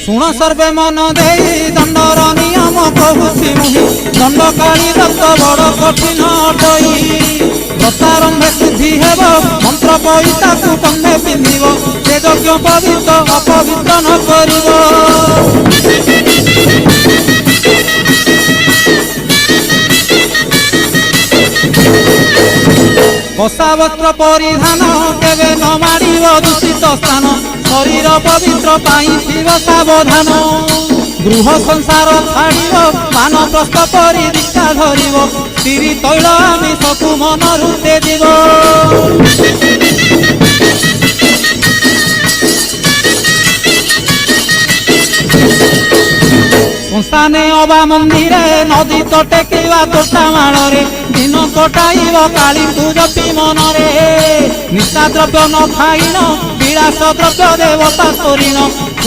शुण सर्वे मन दे दंडर नियम कहूसी मुहि दंडकाली दत्त बड़ कठिन अटई व्रतारंभे सिद्धि हेब मंत्र पैसा कंधे पिंधिब से यज्ञ पवित्र अपवित्र न करिब कषा वस्त्र परिधान केवे न मारिब दूषित स्थान शरीर पवित्र पाई शिव सावधान गृह संसार छाड़िब मानप्रस्थ परि दीक्षा धरिब स्त्री तैल आमिषकु मनरु तेजिब संस्थाने अबा मंदिरे नदी तटे किवा तोटा माड़े दिन कटाइब काली पूजपी मनरे निशा द्रव्य न खाइन विलास द्रव्य देवता करिन